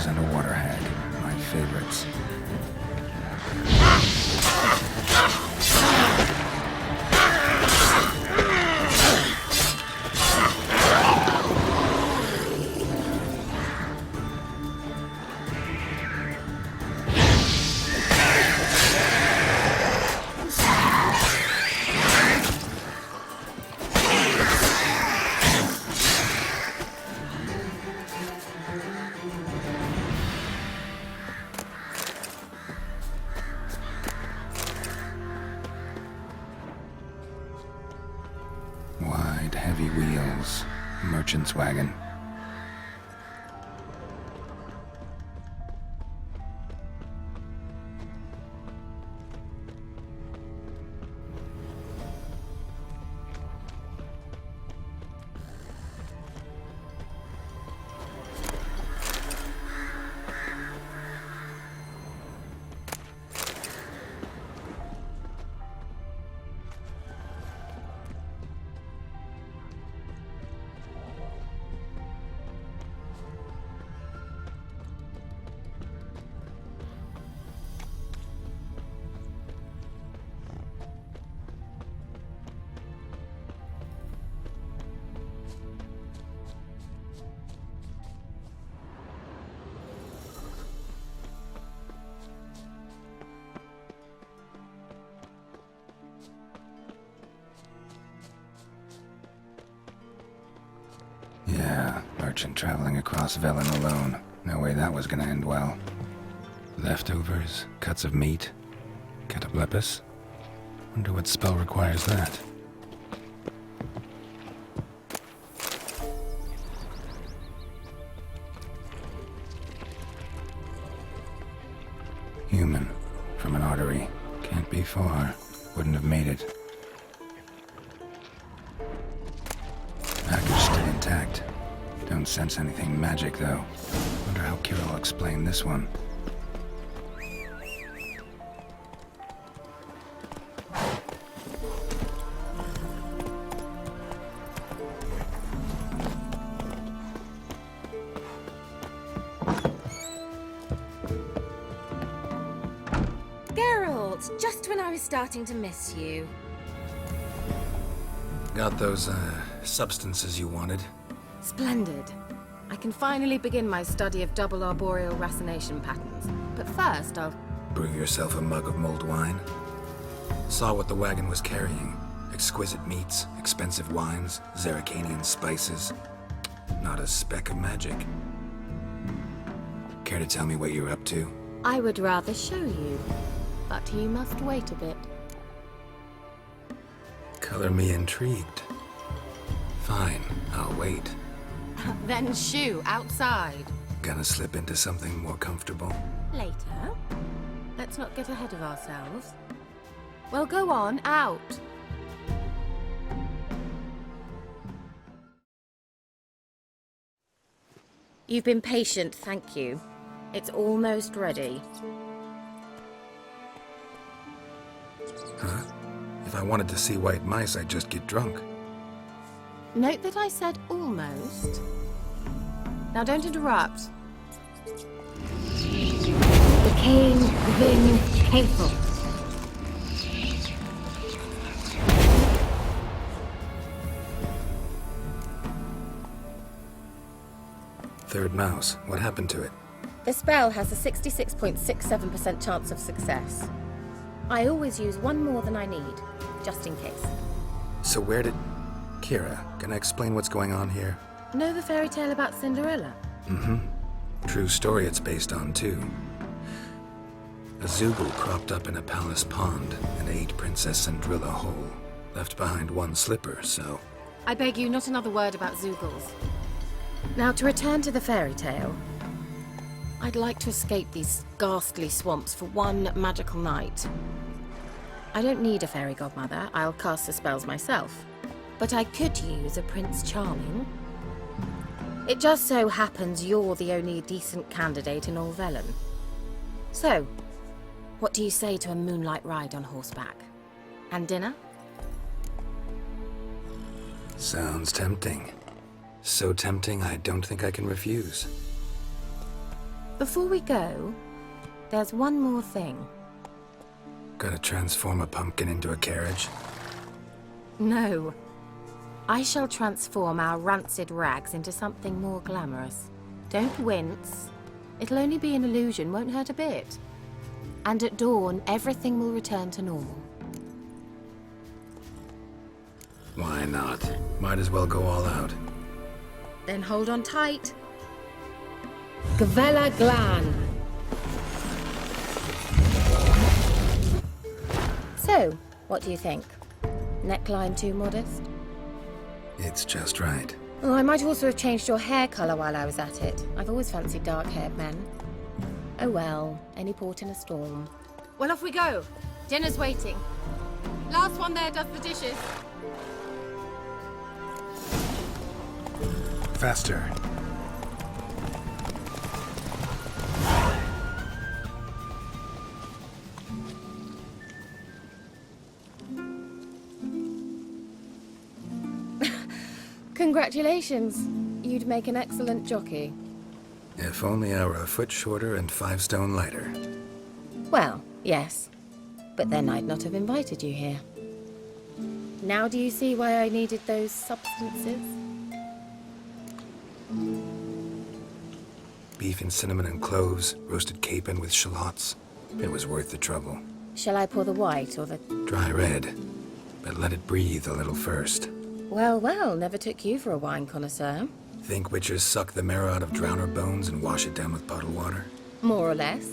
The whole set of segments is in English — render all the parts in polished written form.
Spiders and a water hag, my favorites. Wide, heavy wheels. Merchant's wagon. Yeah, merchant traveling across Velen alone. No way that was gonna end well. Leftovers, cuts of meat, cataplepis. Wonder what spell requires that. Human, from an artery. Can't be far. Wouldn't have made it. Package still intact. Don't sense anything magic, though. Wonder how Kira will explain this one. Geralt, just when I was starting to miss you. Got those, substances you wanted? Splendid. I can finally begin my study of double arboreal racination patterns. But first, I'll... Brew yourself a mug of mulled wine? Saw what the wagon was carrying. Exquisite meats, expensive wines, Zerrikanian spices. Not a speck of magic. Care to tell me what you're up to? I would rather show you, but you must wait a bit. Color me intrigued. Fine, I'll wait. Then shoo, outside. Gonna slip into something more comfortable? Later. Let's not get ahead of ourselves. Well, go on, out. You've been patient, thank you. It's almost ready. Huh? If I wanted to see white mice, I'd just get drunk. Note that I said almost. Now don't interrupt. The king within faithful. Third mouse. What happened to it? The spell has a 66.67% chance of success. I always use one more than I need, just in case. So where did... Kira, can I explain what's going on here? Know the fairy tale about Cinderella? Mm-hmm. True story it's based on, too. A Zoogle cropped up in a palace pond and ate Princess Cinderella whole. Left behind one slipper, so... I beg you, not another word about Zoogles. Now, to return to the fairy tale. I'd like to escape these ghastly swamps for one magical night. I don't need a fairy godmother, I'll cast the spells myself. But I could use a Prince Charming. It just so happens you're the only decent candidate in all Velen. So, what do you say to a moonlight ride on horseback? And dinner? Sounds tempting. So tempting, I don't think I can refuse. Before we go, there's one more thing. Gotta transform a pumpkin into a carriage? No. I shall transform our rancid rags into something more glamorous. Don't wince. It'll only be an illusion, won't hurt a bit. And at dawn, everything will return to normal. Why not? Might as well go all out. Then hold on tight. Gvella Glan. So, what do you think? Neckline too modest? It's just right. Oh, I might also have changed your hair colour while I was at it. I've always fancied dark-haired men. Oh well, any port in a storm. Well, off we go. Dinner's waiting. Last one there does the dishes. Faster. Congratulations. You'd make an excellent jockey. If only I were a foot shorter and 5 stone lighter. Well, yes. But then I'd not have invited you here. Now do you see why I needed those substances? Beef and cinnamon and cloves, roasted capon with shallots. It was worth the trouble. Shall I pour the white or the... Dry red, but let it breathe a little first. Well, well, never took you for a wine connoisseur. Think witchers suck the marrow out of drowner bones and wash it down with bottled water? More or less.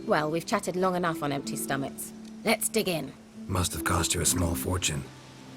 Well, we've chatted long enough on empty stomachs. Let's dig in. Must have cost you a small fortune.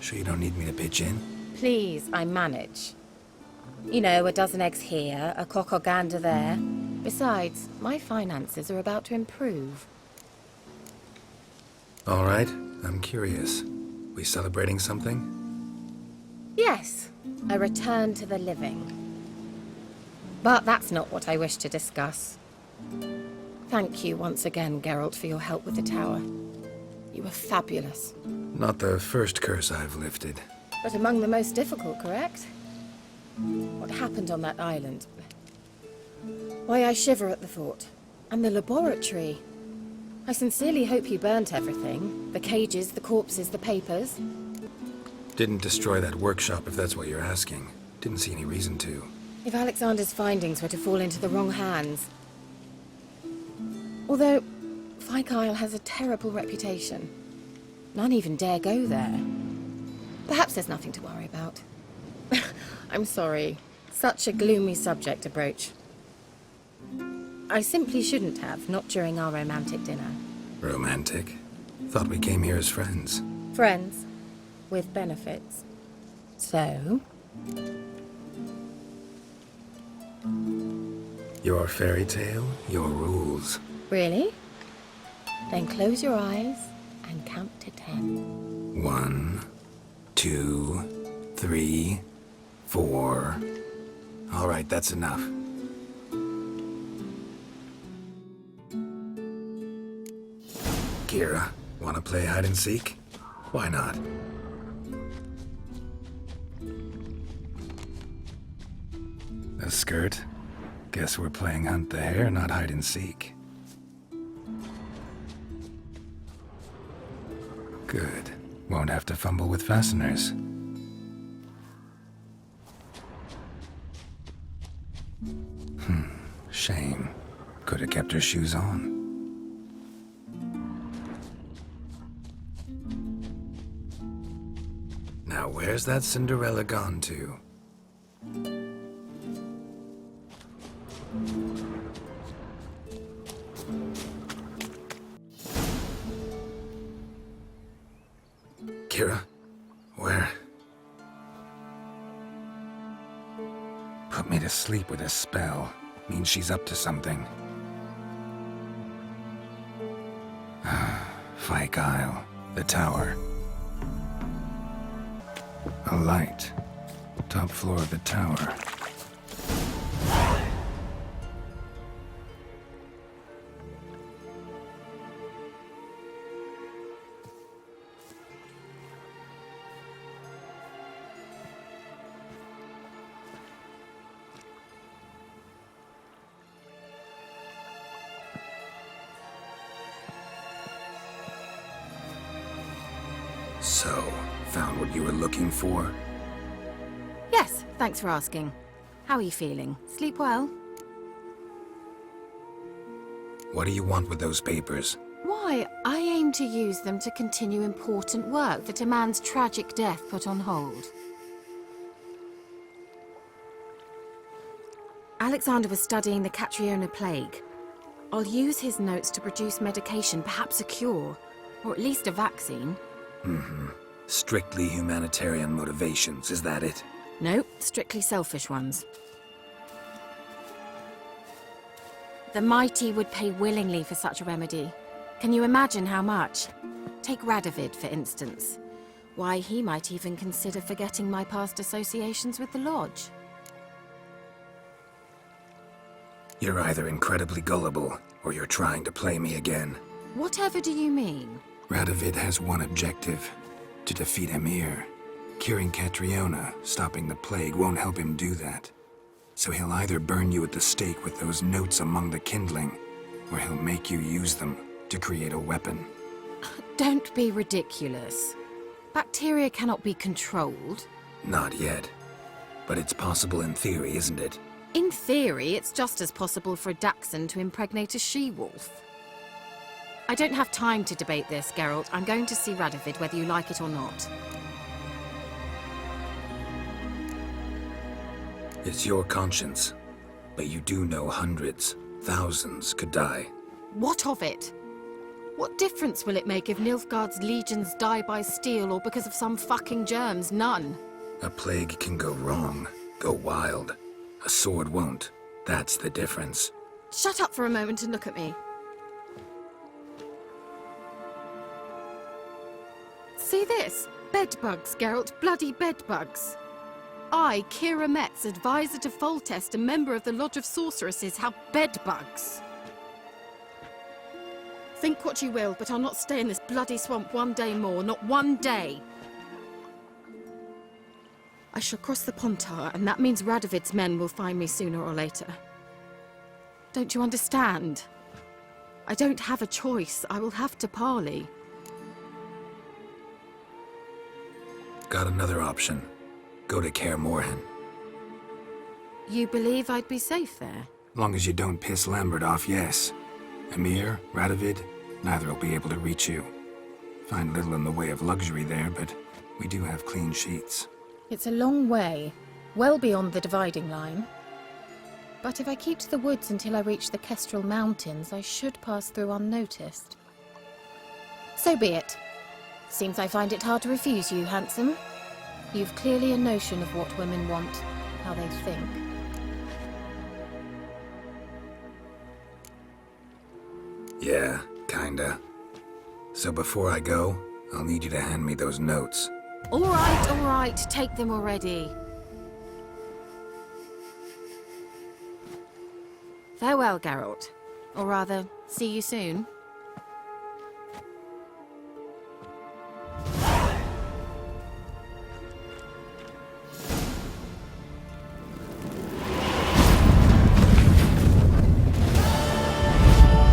Sure you don't need me to pitch in? Please, I manage. You know, a dozen eggs here, a cock or gander there. Besides, my finances are about to improve. All right, I'm curious. We celebrating something? Yes, a return to the living. But that's not what I wish to discuss. Thank you once again, Geralt, for your help with the tower. You were fabulous. Not the first curse I've lifted. But among the most difficult, correct? What happened on that island? Why, I shiver at the thought. And the laboratory. I sincerely hope you burnt everything. The cages, the corpses, the papers. Didn't destroy that workshop if that's what you're asking. Didn't see any reason to. If Alexander's findings were to fall into the wrong hands. Although, Fyke Isle has a terrible reputation. None even dare go there. Perhaps there's nothing to worry about. I'm sorry. Such a gloomy subject to broach. I simply shouldn't have, not during our romantic dinner. Romantic? Thought we came here as friends. Friends. With benefits. So? Your fairy tale, your rules. Really? Then close your eyes and count to 10. 1, 2, 3, 4. All right, that's enough. Kira, wanna play hide and seek? Why not? A skirt? Guess we're playing hunt the hare, not hide and seek. Good. Won't have to fumble with fasteners. Shame. Could have kept her shoes on. Now where's that Cinderella gone to? Kira? Where? Put me to sleep with a spell. Means she's up to something. Fyke Isle. The tower. A light. Top floor of the tower. So, found what you were looking for? Yes, thanks for asking. How are you feeling? Sleep well? What do you want with those papers? Why, I aim to use them to continue important work that a man's tragic death put on hold. Alexander was studying the Catriona plague. I'll use his notes to produce medication, perhaps a cure, or at least a vaccine. Strictly humanitarian motivations, is that it? No, strictly selfish ones. The mighty would pay willingly for such a remedy. Can you imagine how much? Take Radovid, for instance. Why, he might even consider forgetting my past associations with the Lodge. You're either incredibly gullible, or you're trying to play me again. Whatever do you mean? Radovid has one objective: to defeat Emir. Curing Catriona, stopping the plague, won't help him do that. So he'll either burn you at the stake with those notes among the kindling, or he'll make you use them to create a weapon. Don't be ridiculous. Bacteria cannot be controlled. Not yet. But it's possible in theory, isn't it? In theory, it's just as possible for a Dachshund to impregnate a she-wolf. I don't have time to debate this, Geralt. I'm going to see Radovid, whether you like it or not. It's your conscience. But you do know hundreds, thousands could die. What of it? What difference will it make if Nilfgaard's legions die by steel or because of some fucking germs? None. A plague can go wrong, go wild. A sword won't. That's the difference. Shut up for a moment and look at me. See this? Bedbugs, Geralt. Bloody bedbugs. I, Kira Metz, advisor to Foltest, a member of the Lodge of Sorceresses, have bedbugs. Think what you will, but I'll not stay in this bloody swamp one day more. Not one day. I shall cross the Pontar, and that means Radovid's men will find me sooner or later. Don't you understand? I don't have a choice. I will have to parley. Got another option. Go to Kaer Morhen. You believe I'd be safe there? Long as you don't piss Lambert off, yes. Emir, Radovid, neither will be able to reach you. Find little in the way of luxury there, but we do have clean sheets. It's a long way, well beyond the dividing line. But if I keep to the woods until I reach the Kestrel Mountains, I should pass through unnoticed. So be it. Seems I find it hard to refuse you, handsome. You've clearly a notion of what women want, how they think. Yeah, kinda. So before I go, I'll need you to hand me those notes. All right, take them already. Farewell, Geralt. Or rather, see you soon.